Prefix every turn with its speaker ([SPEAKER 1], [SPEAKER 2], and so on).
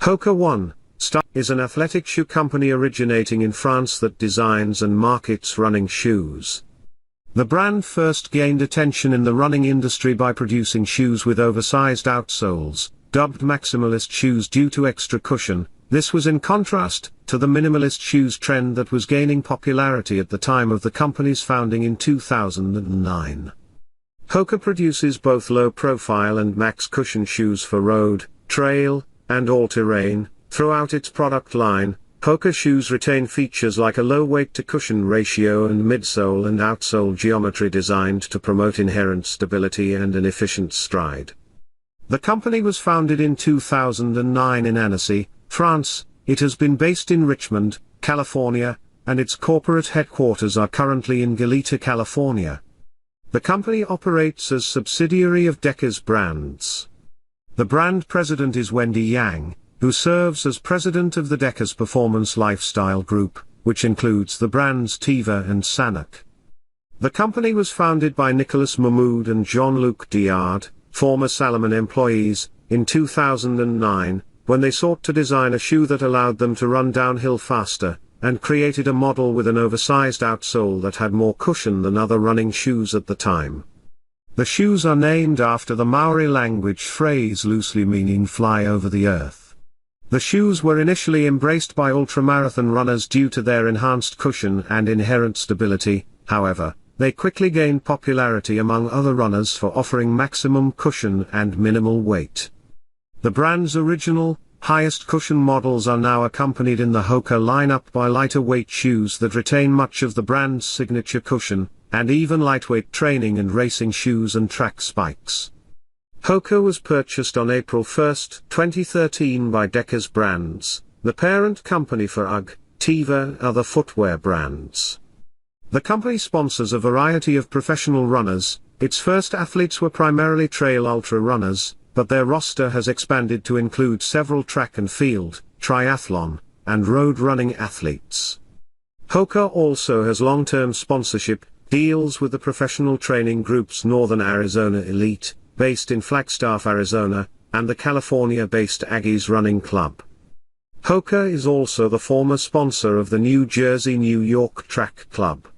[SPEAKER 1] Hoka One is an athletic shoe company originating in France that designs and markets running shoes. The brand first gained attention in the running industry by producing shoes with oversized outsoles, dubbed maximalist shoes due to extra cushion. This was in contrast to the minimalist shoes trend that was gaining popularity at the time of the company's founding in 2009. Hoka produces both low-profile and max-cushion shoes for road, trail, and all-terrain. Throughout its product line, Hoka shoes retain features like a low weight-to-cushion ratio and midsole and outsole geometry designed to promote inherent stability and an efficient stride. The company was founded in 2009 in Annecy, France. It has been based in Richmond, California, and its corporate headquarters are currently in Goleta, California. The company operates as subsidiary of Deckers Brands. The brand president is Wendy Yang, who serves as president of the Deckers Performance Lifestyle Group, which includes the brands Teva and Sanuk. The company was founded by Nicolas Mahmoud and Jean-Luc Diard, former Salomon employees, in 2009, when they sought to design a shoe that allowed them to run downhill faster, and created a model with an oversized outsole that had more cushion than other running shoes at the time. The shoes are named after the Maori language phrase loosely meaning fly over the earth. The shoes were initially embraced by ultramarathon runners due to their enhanced cushion and inherent stability. However, they quickly gained popularity among other runners for offering maximum cushion and minimal weight. The brand's original, highest cushion models are now accompanied in the Hoka lineup by lighter weight shoes that retain much of the brand's signature cushion, and even lightweight training and racing shoes and track spikes. Hoka was purchased on April 1, 2013 by Deckers Brands, the parent company for UGG, Teva and other footwear brands. The company sponsors a variety of professional runners. Its first athletes were primarily trail ultra runners, but their roster has expanded to include several track and field, triathlon, and road running athletes. Hoka also has long-term sponsorship deals with the professional training groups Northern Arizona Elite, based in Flagstaff, Arizona, and the California-based Aggies Running Club. Hoka is also the former sponsor of the New Jersey-New York Track Club.